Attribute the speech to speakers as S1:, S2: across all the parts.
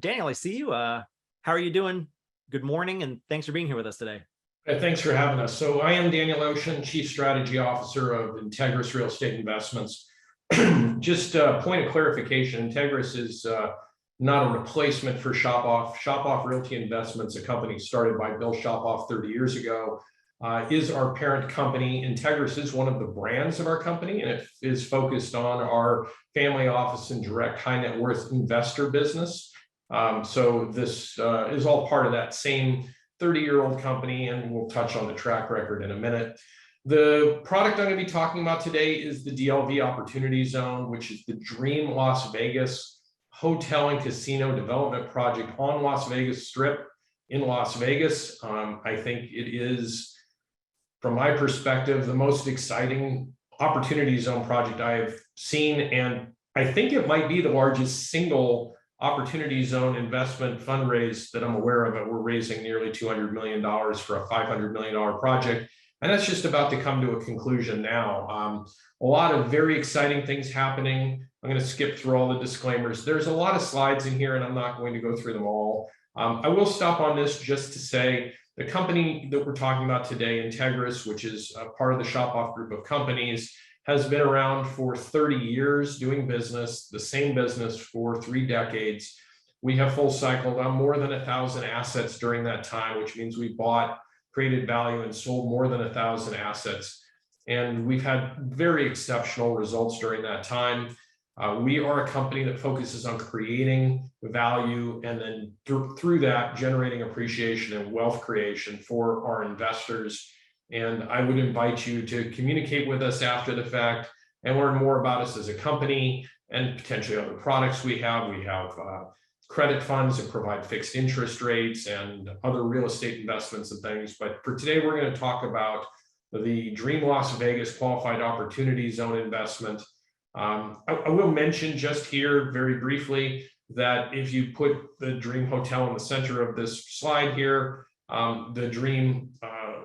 S1: Daniel, I see you. How are you doing? Good morning, and thanks for being here with us today.
S2: Thanks for having us. So I am Daniel Oschin, Chief Strategy Officer of Integris Real Estate Investments. Just a point of clarification, Integris is not a replacement for Shopoff. Shopoff Realty Investments, a company started by Bill Shopoff 30 years ago, is our parent company. Integris is one of the brands of our company, and it is focused on our family office and direct high net worth investor business. So this is all part of that same 30-year-old company, and we'll touch on the track record in a minute. The product I'm going to be talking about today is the DLV Opportunity Zone, which is the Dream Las Vegas hotel and casino development project on Las Vegas Strip in Las Vegas. I think it is, from my perspective, the most exciting Opportunity Zone project I have seen, and I think it might be the largest single Opportunity Zone investment fundraise that I'm aware of. We're raising nearly $200 million for a $500 million project. And that's just about to come to a conclusion now. A lot of very exciting things happening. I'm going to skip through all the disclaimers. There's a lot of slides in here, and I'm not going to go through them all. I will stop on this just to say the company that we're talking about today, Integris, which is a part of the Shopoff group of companies, has been around for 30 years doing business, the same business for 3 decades. We have full cycled on more than 1,000 assets during that time, which means we bought, created value, and sold more than 1,000 assets. And we've had very exceptional results during that time. We are a company that focuses on creating value and then through that, generating appreciation and wealth creation for our investors. And I would invite you to communicate with us after the fact and learn more about us as a company and potentially other products we have. We have credit funds that provide fixed interest rates and other real estate investments and things. But for today, we're going to talk about the Dream Las Vegas Qualified Opportunity Zone investment. I will mention just here very briefly that if you put the Dream Hotel in the center of this slide here, the Dream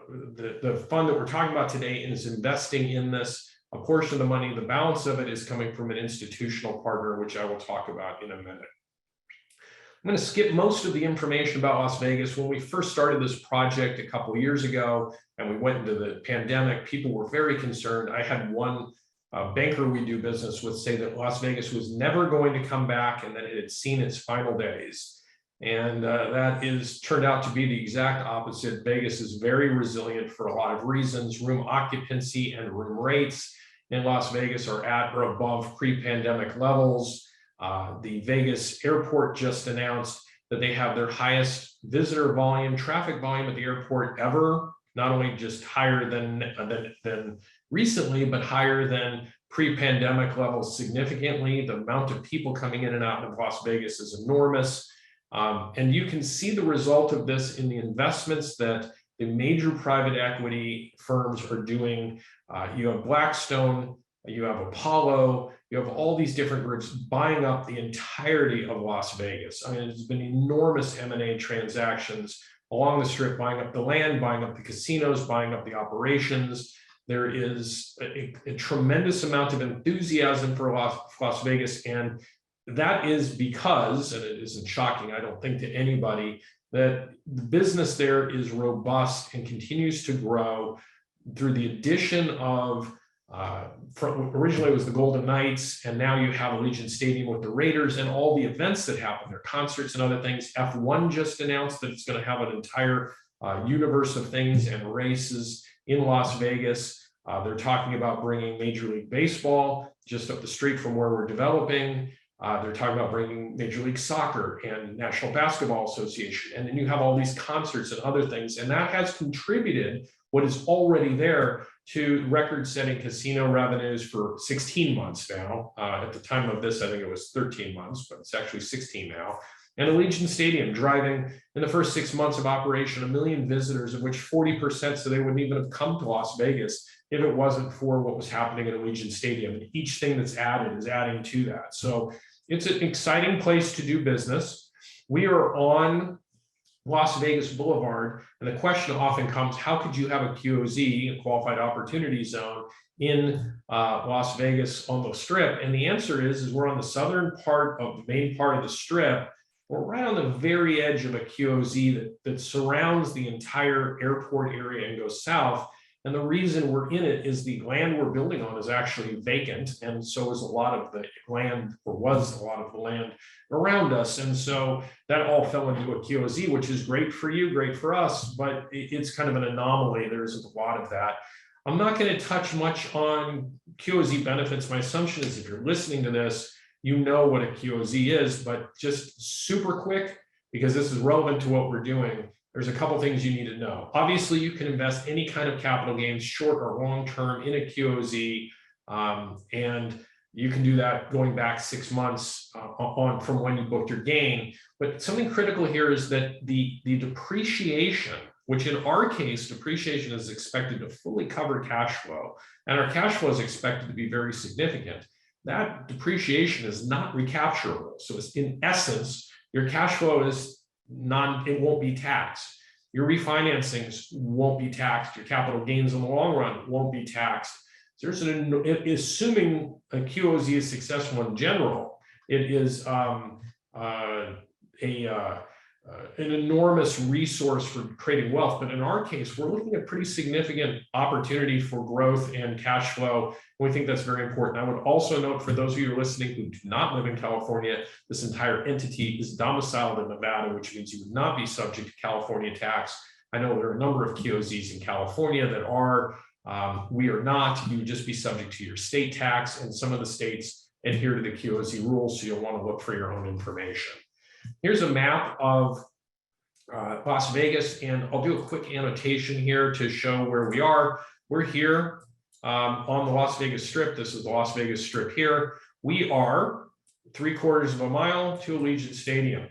S2: the fund that we're talking about today is investing in this. A portion of the money, the balance of it, is coming from an institutional partner, which I will talk about in a minute. I'm going to skip most of the information about Las Vegas. When we first started this project a couple of years ago and we went into the pandemic, people were very concerned. I had one banker we do business with say that Las Vegas was never going to come back and that it had seen its final days. And that is turned out to be the exact opposite. Vegas is very resilient for a lot of reasons. Room occupancy and room rates in Las Vegas are at or above pre-pandemic levels. The Vegas airport just announced that they have their highest visitor volume, traffic volume at the airport ever, not only just higher than recently, but higher than pre-pandemic levels significantly. The amount of people coming in and out of Las Vegas is enormous. And you can see the result of this in the investments that the major private equity firms are doing. You have Blackstone, you have Apollo, you have all these different groups buying up the entirety of Las Vegas. I mean, there's been enormous M&A transactions along the Strip, buying up the land, buying up the casinos, buying up the operations. There is a tremendous amount of enthusiasm for Las Vegas, and that is because, and it isn't shocking, I don't think, to anybody, that the business there is robust and continues to grow through the addition of, originally it was the Golden Knights, and now you have Allegiant Stadium with the Raiders and all the events that happen there, concerts and other things. F1 just announced that it's going to have an entire universe of things and races in Las Vegas. They're talking about bringing Major League Baseball just up the street from where we're developing. They're talking about bringing Major League Soccer and National Basketball Association. And then you have all these concerts and other things. And that has contributed what is already there to record-setting casino revenues for 16 months now. At the time of this, I think it was 13 months, but it's actually 16 now. And Allegiant Stadium driving, in the first 6 months of operation, 1 million visitors, of which 40% so they wouldn't even have come to Las Vegas if it wasn't for what was happening at Allegiant Stadium. And each thing that's added is adding to that. So it's an exciting place to do business. We are on Las Vegas Boulevard, and the question often comes, how could you have a QOZ, a Qualified Opportunity Zone, in Las Vegas on the Strip? And the answer is we're on the southern part of the main part of the Strip, We're right on the very edge of a QOZ that surrounds the entire airport area and goes south. And the reason we're in it is the land we're building on is actually vacant. And so is a lot of the land, or was a lot of the land around us. And so that all fell into a QOZ, which is great for you, great for us, but it's kind of an anomaly. There isn't a lot of that. I'm not going to touch much on QOZ benefits. My assumption is if you're listening to this, you know what a QOZ is, but just super quick, because this is relevant to what we're doing. There's a couple things you need to know. Obviously, you can invest any kind of capital gains, short or long term, in a QOZ, and you can do that going back 6 months from when you booked your gain. But something critical here is that the depreciation, which in our case, depreciation is expected to fully cover cash flow, and our cash flow is expected to be very significant. That depreciation is not recapturable. So it's, in essence, your cash flow is it won't be taxed. Your refinancings won't be taxed. Your capital gains in the long run won't be taxed. So there's assuming a QOZ is successful in general, it is an enormous resource for creating wealth. But in our case, we're looking at pretty significant opportunity for growth and cash flow. And we think that's very important. I would also note, for those of you who are listening who do not live in California, this entire entity is domiciled in Nevada, which means you would not be subject to California tax. I know there are a number of QOZs in California that are. We are not. You would just be subject to your state tax, and some of the states adhere to the QOZ rules, so you'll want to look for your own information. Here's a map of Las Vegas, and I'll do a quick annotation here to show where we are. We're here on the Las Vegas Strip. This is the Las Vegas Strip here. We are 3/4 of a mile to Allegiant Stadium,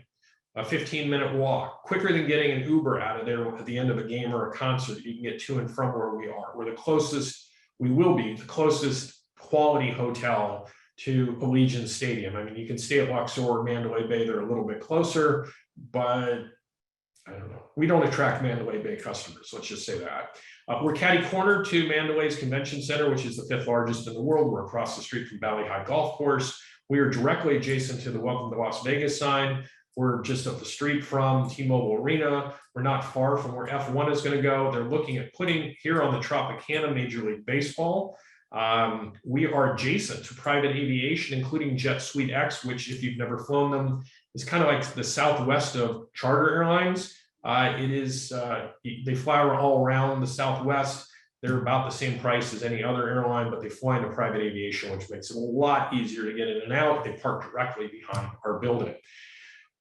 S2: a 15-minute walk, quicker than getting an Uber out of there at the end of a game or a concert. You can get to and from where we are. We're the closest, we will be the closest quality hotel to Allegiant Stadium. I mean, you can stay at Luxor or Mandalay Bay. They're a little bit closer, but I don't know. We don't attract Mandalay Bay customers. Let's just say that. We're catty corner to Mandalay's Convention Center, which is the 5th largest in the world. We're across the street from Valley High Golf Course. We are directly adjacent to the Welcome to Las Vegas sign. We're just up the street from T-Mobile Arena. We're not far from where F1 is going to go. They're looking at putting here on the Tropicana Major League Baseball. We are adjacent to private aviation, including Jet Suite X, which, if you've never flown them, is kind of like the Southwest of charter airlines. They fly all around the Southwest. They're about the same price as any other airline, but they fly into private aviation, which makes it a lot easier to get in and out. They park directly behind our building.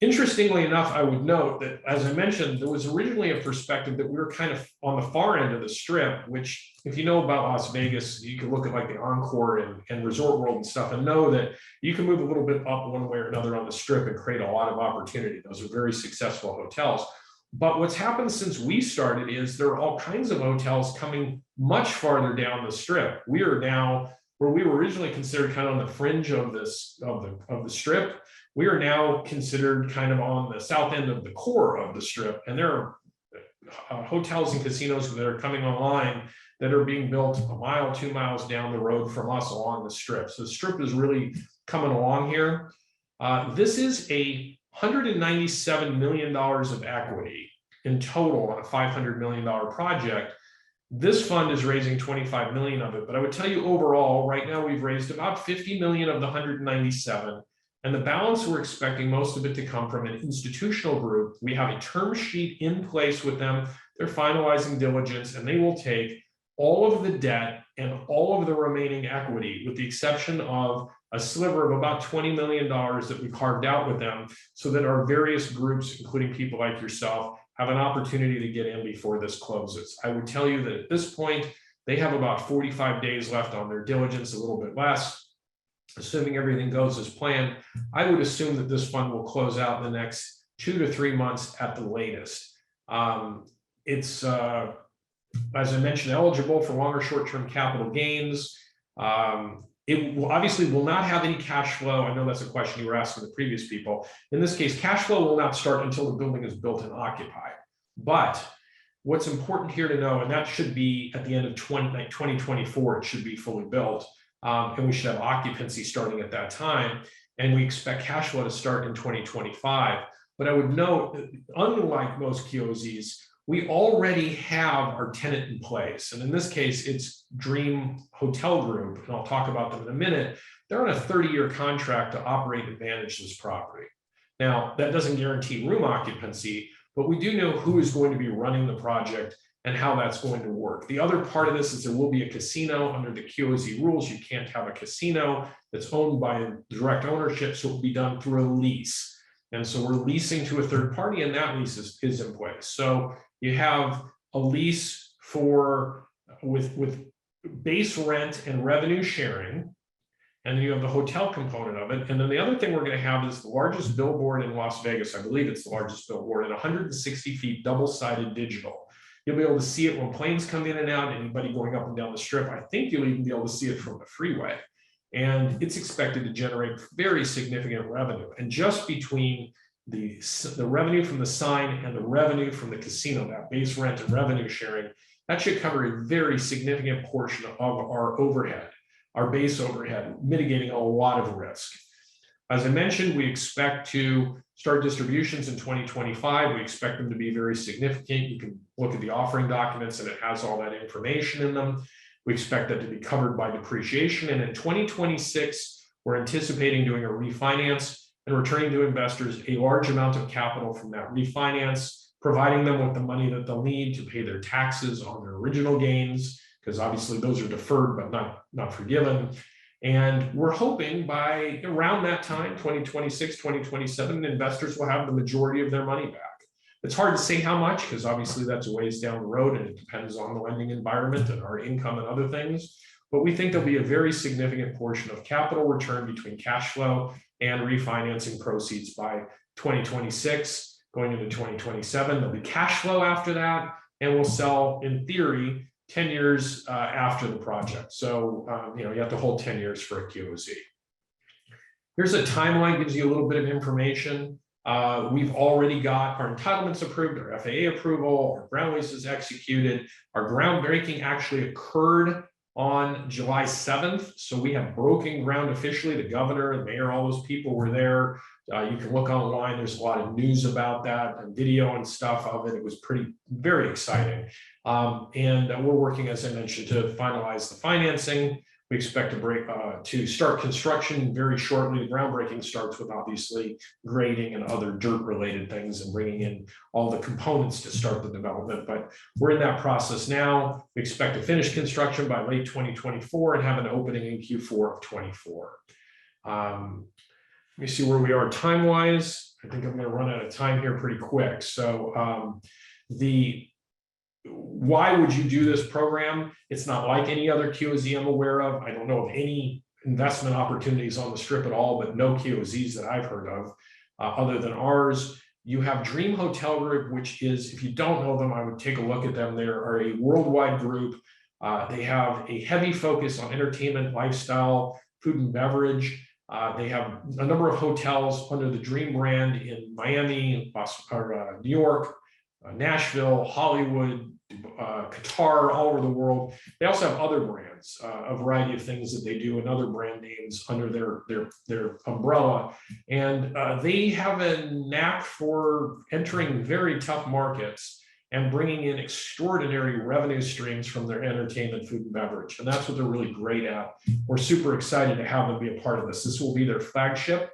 S2: Interestingly enough, I would note that, as I mentioned, there was originally a perspective that we were kind of on the far end of the Strip, which, if you know about Las Vegas, you can look at like the Encore and Resort World and stuff and know that you can move a little bit up one way or another on the Strip and create a lot of opportunity. Those are very successful hotels. But what's happened since we started is there are all kinds of hotels coming much farther down the Strip. We are now, where we were originally considered kind of on the fringe of this of the Strip, we are now considered kind of on the south end of the core of the Strip. And there are hotels and casinos that are coming online that are being built a mile, 2 miles down the road from us along the Strip. So the Strip is really coming along here. This is a $197 million of equity in total on a $500 million project. This fund is raising 25 million of it, but I would tell you overall, right now we've raised about 50 million of the 197. And the balance, we're expecting most of it to come from an institutional group. We have a term sheet in place with them. They're finalizing diligence, and they will take all of the debt and all of the remaining equity, with the exception of a sliver of about $20 million that we carved out with them, so that our various groups, including people like yourself, have an opportunity to get in before this closes. I would tell you that at this point, they have about 45 days left on their diligence, a little bit less. Assuming everything goes as planned, I would assume that this fund will close out in the next 2 to 3 months at the latest. It's, as I mentioned, eligible for longer short-term capital gains. It will obviously will not have any cash flow. I know that's a question you were asking the previous people. In this case, cash flow will not start until the building is built and occupied. But what's important here to know, and that should be at the end of 2024, it should be fully built. And we should have occupancy starting at that time. And we expect cash flow to start in 2025. But I would note, unlike most QOZs, we already have our tenant in place. And in this case, it's Dream Hotel Group, and I'll talk about them in a minute. They're on a 30-year contract to operate and manage this property. Now, that doesn't guarantee room occupancy, but we do know who is going to be running the project and how that's going to work. The other part of this is there will be a casino under the QOZ rules. You can't have a casino that's owned by direct ownership, so it will be done through a lease. And so we're leasing to a third party, and that lease is in place. So you have a lease with base rent and revenue sharing, and then you have the hotel component of it. And then the other thing we're going to have is the largest billboard in Las Vegas. I believe it's the largest billboard, at 160 feet, double-sided digital. You'll be able to see it when planes come in and out, anybody going up and down the strip. I think you'll even be able to see it from the freeway. And it's expected to generate very significant revenue. And just between the revenue from the sign and the revenue from the casino, that base rent and revenue sharing, that should cover a very significant portion of our overhead, our base overhead, mitigating a lot of risk. As I mentioned, we expect to start distributions in 2025. We expect them to be very significant. You can look at the offering documents and it has all that information in them. We expect that to be covered by depreciation. And in 2026, we're anticipating doing a refinance and returning to investors a large amount of capital from that refinance, providing them with the money that they'll need to pay their taxes on their original gains, because obviously those are deferred but not forgiven. And we're hoping by around that time, 2026, 2027, investors will have the majority of their money back. It's hard to say how much, because obviously that's a ways down the road and it depends on the lending environment and our income and other things. But we think there'll be a very significant portion of capital return between cash flow and refinancing proceeds by 2026, going into 2027. There'll be cash flow after that, and we'll sell, in theory, 10 years after the project. So, you have to hold 10 years for a QOZ. Here's a timeline, gives you a little bit of information. We've already got our entitlements approved, our FAA approval, our ground leases executed. Our groundbreaking actually occurred on July 7th. So we have broken ground officially. The governor, the mayor, all those people were there. You can look online. There's a lot of news about that and video and stuff of it. It was very exciting. And we're working, as I mentioned, to finalize the financing. We expect to start construction very shortly. The groundbreaking starts with obviously grading and other dirt-related things and bringing in all the components to start the development. But we're in that process now. We expect to finish construction by late 2024 and have an opening in Q4 of 24. Let me see where we are time-wise. I think I'm going to run out of time here pretty quick. So why would you do this program? It's not like any other QOZ I'm aware of. I don't know of any investment opportunities on the strip at all, but no QOZs that I've heard of other than ours. You have Dream Hotel Group, which is, if you don't know them, I would take a look at them. They are a worldwide group. They have a heavy focus on entertainment, lifestyle, food and beverage. They have a number of hotels under the Dream brand in Miami, New York, Nashville, Hollywood, Qatar, all over the world. They also have other brands, a variety of things that they do and other brand names under their umbrella. And they have a knack for entering very tough markets and bringing in extraordinary revenue streams from their entertainment, food and beverage. And that's what they're really great at. We're super excited to have them be a part of this. This will be their flagship.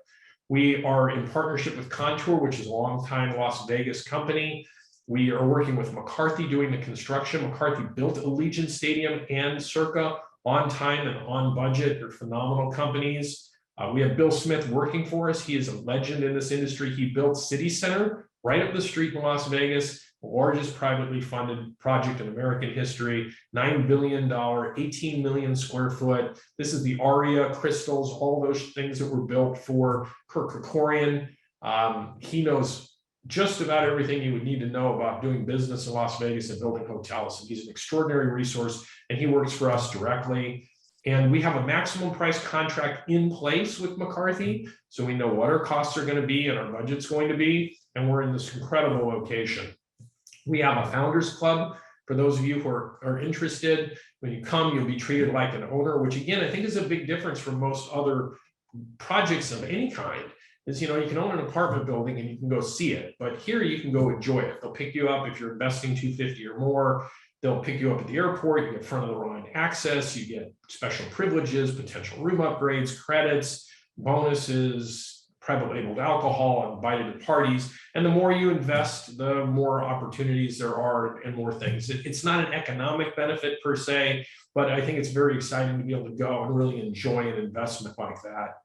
S2: We are in partnership with Contour, which is a longtime Las Vegas company. We are working with McCarthy doing the construction. McCarthy built Allegiant Stadium and Circa on time and on budget. They're phenomenal companies. We have Bill Smith working for us. He is a legend in this industry. He built City Center right up the street in Las Vegas, the largest privately funded project in American history, $9 billion, 18 million square foot. This is the Aria crystals, all those things that were built for Kirk Kerkorian. He knows just about everything you would need to know about doing business in Las Vegas and building hotels. And he's an extraordinary resource, and he works for us directly. And we have a maximum price contract in place with McCarthy, so we know what our costs are going to be and our budget's going to be, and we're in this incredible location. We have a founders club. For those of you who are interested, when you come, you'll be treated like an owner, which again, I think is a big difference from most other projects of any kind. is, you know, you can own an apartment building and you can go see it, but here you can go enjoy it. They'll pick you up if you're investing $250 or more. They'll pick you up at the airport. You get front of the line access. You get special privileges, potential room upgrades, credits, bonuses, private labeled alcohol, invited to parties. And the more you invest, the more opportunities there are and more things. It's not an economic benefit per se, but I think it's very exciting to be able to go and really enjoy an investment like that.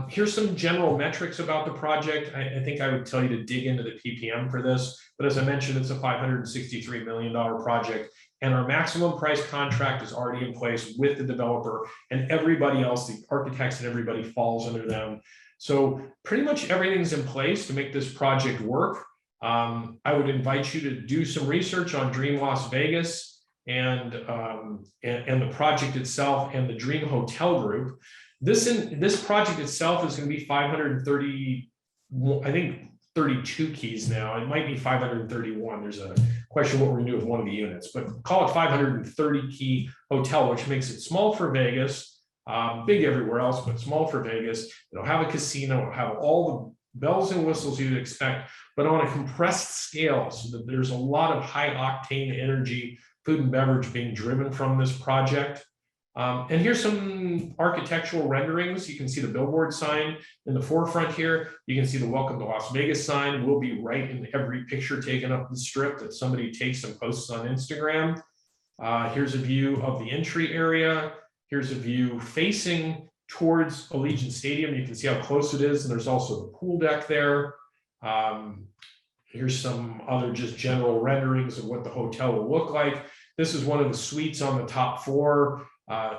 S2: Here's some general metrics about the project. I think I would tell you to dig into the PPM for this, but as I mentioned, it's a $563 million project, and our maximum price contract is already in place with the developer, and everybody else, the architects and everybody, falls under them. So pretty much everything's in place to make this project work. I would invite you to do some research on Dream Las Vegas and the project itself and the Dream Hotel Group. This project itself is going to be 530, I think 32 keys now. It might be 531. There's a question what we're going to do with one of the units, but call it 530 key hotel, which makes it small for Vegas, big everywhere else, but small for Vegas. It'll have a casino, it'll have all the bells and whistles you'd expect, but on a compressed scale, so that there's a lot of high octane energy, food and beverage being driven from this project. And here's some architectural renderings. You can see the billboard sign in the forefront here. You can see the Welcome to Las Vegas sign will be right in every picture taken up the strip that somebody takes and posts on Instagram. Here's a view of the entry area. Here's a view facing towards Allegiant Stadium. You can see how close it is, and there's also the pool deck there. Here's some other just general renderings of what the hotel will look like. This is one of the suites on the top floor.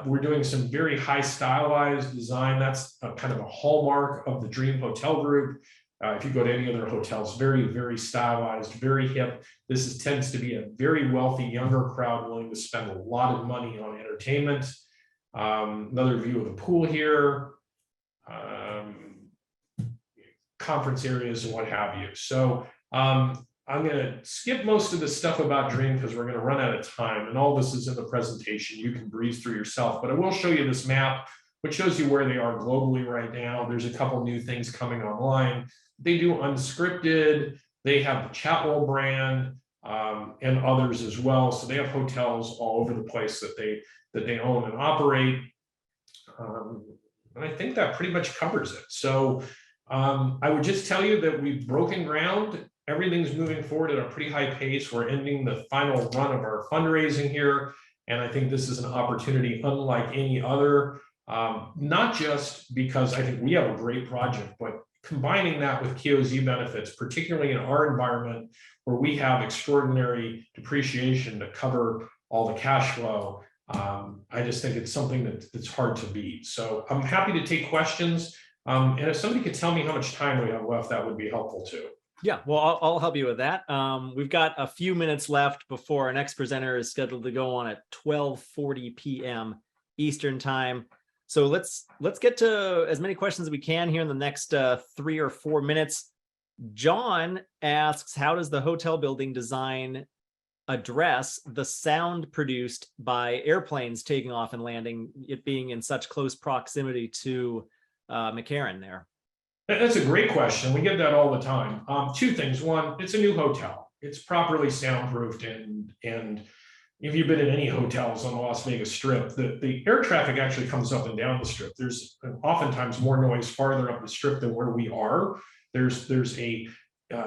S2: We're doing some very high stylized design. That's kind of a hallmark of the Dream Hotel Group. If you go to any other hotels, very, very stylized, very hip. This tends to be a very wealthy, younger crowd willing to spend a lot of money on entertainment. Another view of the pool here, conference areas and what have you. So I'm going to skip most of the stuff about Dream because we're going to run out of time, and all this is in the presentation. You can breeze through yourself, but I will show you this map, which shows you where they are globally right now. There's a couple new things coming online. They do unscripted. They have the Chatwell brand and others as well. So they have hotels all over the place that they own and operate. And I think that pretty much covers it. So I would just tell you that we've broken ground. Everything's moving forward at a pretty high pace. We're ending the final run of our fundraising here. And I think this is an opportunity unlike any other, not just because I think we have a great project, but combining that with KOZ benefits, particularly in our environment where we have extraordinary depreciation to cover all the cash flow. I just think it's something that's hard to beat. So I'm happy to take questions. And if somebody could tell me how much time we have left, that would be helpful too.
S1: Yeah, well, I'll help you with that. We've got a few minutes left before our next presenter is scheduled to go on at 12:40 p.m. Eastern time. So let's get to as many questions as we can here in the next 3 or 4 minutes. John asks, how does the hotel building design address the sound produced by airplanes taking off and landing, it being in such close proximity to McCarran there?
S2: That's a great question. We get that all the time. Two things. One, it's a new hotel. It's properly soundproofed, and if you've been in any hotels on the Las Vegas Strip, the air traffic actually comes up and down the Strip. There's oftentimes more noise farther up the Strip than where we are. There's a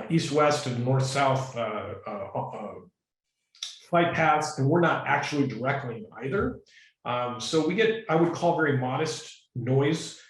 S2: east-west and north-south flight paths, and we're not actually directly in either. So we get, I would call, very modest noise.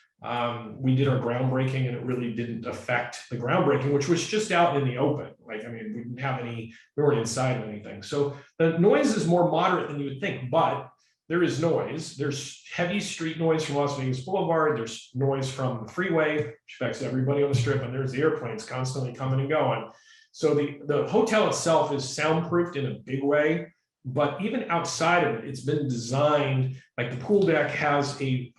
S2: We did our groundbreaking and it really didn't affect the groundbreaking, which was just out in the open. Like, I mean, we didn't have we weren't inside of anything. So the noise is more moderate than you would think, but there is noise. There's heavy street noise from Las Vegas Boulevard. There's noise from the freeway, which affects everybody on the Strip. And there's the airplanes constantly coming and going. So the hotel itself is soundproofed in a big way. But even outside of it, it's been designed, like the pool deck has a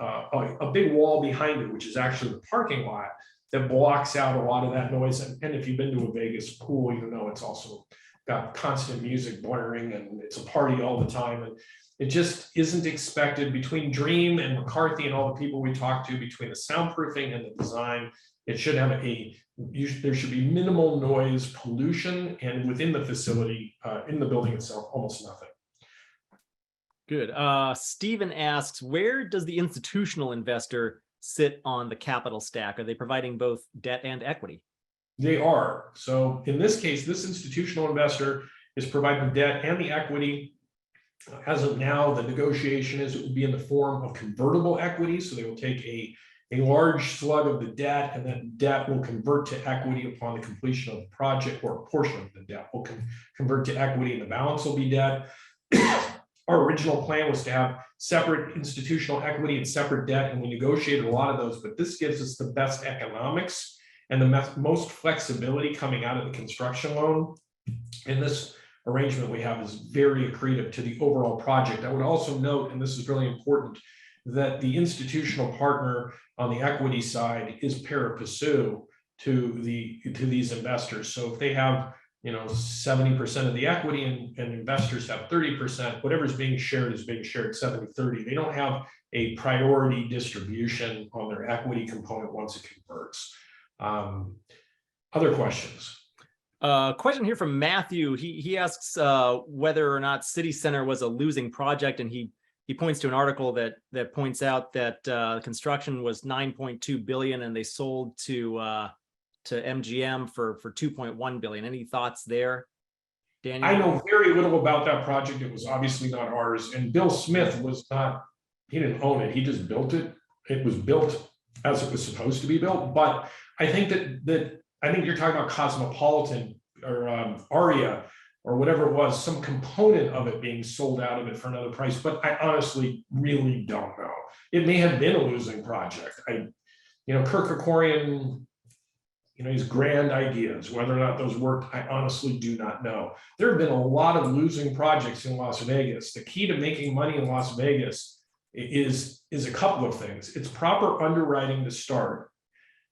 S2: big wall behind it, which is actually the parking lot that blocks out a lot of that noise. And if you've been to a Vegas pool, you know it's also got constant music blaring and it's a party all the time. And It just isn't expected between Dream and McCarthy and all the people we talked to, between the soundproofing and the design. It should have there should be minimal noise pollution, and within the facility, in the building itself, almost nothing.
S1: Good. Stephen asks, where does the institutional investor sit on the capital stack? Are they providing both debt and equity?
S2: They are. So in this case, this institutional investor is providing debt and the equity. As of now, the negotiation is it will be in the form of convertible equity. So they will take a large slug of the debt, and that debt will convert to equity upon the completion of the project, or a portion of the debt will convert to equity, and the balance will be debt. Our original plan was to have separate institutional equity and separate debt, and we negotiated a lot of those, but this gives us the best economics and the most flexibility coming out of the construction loan. And this arrangement we have is very accretive to the overall project. I would also note, and this is really important, that the institutional partner on the equity side is pari passu to these investors. So if they have 70% of the equity and investors have 30%, whatever's being shared is being shared 70-30. They don't have a priority distribution on their equity component once it converts. Other questions?
S1: Question here from Matthew. He asks whether or not City Center was a losing project, and he points to an article that points out that construction was $9.2 billion and they sold to MGM for $2.1 billion. Any thoughts there, Daniel?
S2: I know very little about that project. It was obviously not ours, and Bill Smith he didn't own it. He just built it. It was built as it was supposed to be built. But I think I think you're talking about Cosmopolitan or Aria or whatever it was, some component of it being sold out of it for another price. But I honestly really don't know. It may have been a losing project. Kirk Kerkorian, his grand ideas, whether or not those worked, I honestly do not know. There have been a lot of losing projects in Las Vegas. The key to making money in Las Vegas is a couple of things. It's proper underwriting to start.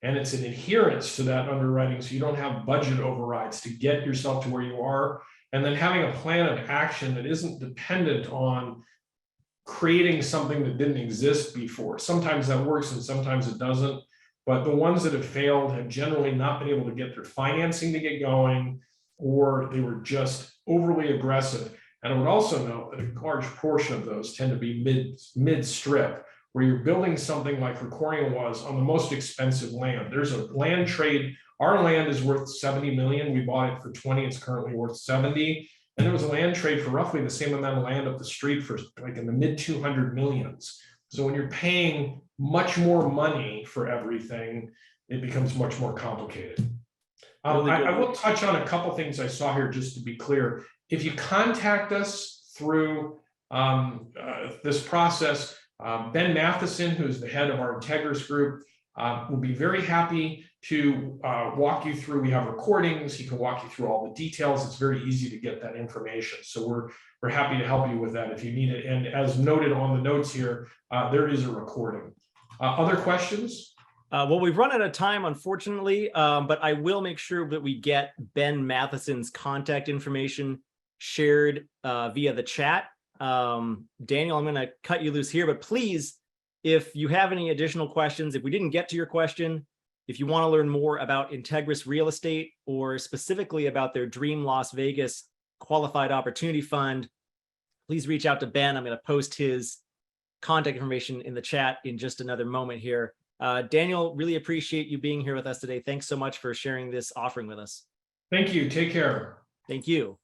S2: And it's an adherence to that underwriting, so you don't have budget overrides to get yourself to where you are. And then having a plan of action that isn't dependent on creating something that didn't exist before. Sometimes that works and sometimes it doesn't. But the ones that have failed have generally not been able to get their financing to get going, or they were just overly aggressive. And I would also note that a large portion of those tend to be mid-strip, where you're building something like Kerkorian was on the most expensive land. There's a land trade. Our land is worth 70 million. We bought it for 20. It's currently worth 70. And there was a land trade for roughly the same amount of land up the street for like in the mid 200 millions. So when you're paying much more money for everything, it becomes much more complicated. I will touch on a couple things I saw here just to be clear. If you contact us through this process, Ben Matheson, who's the head of our Integris group, will be very happy to walk you through. We have recordings. He can walk you through all the details. It's very easy to get that information. So we're happy to help you with that if you need it. And as noted on the notes here, there is a recording. Other questions?
S1: Well, we've run out of time, unfortunately, but I will make sure that we get Ben Matheson's contact information shared via the chat. Daniel, I'm going to cut you loose here, but please, if you have any additional questions, if we didn't get to your question, if you want to learn more about Integris Real Estate or specifically about their Dream Las Vegas Qualified Opportunity Fund, please reach out to Ben. I'm going to post his contact information in the chat in just another moment here. Daniel, really appreciate you being here with us today. Thanks so much for sharing this offering with us.
S2: Thank you. Take care.
S1: Thank you.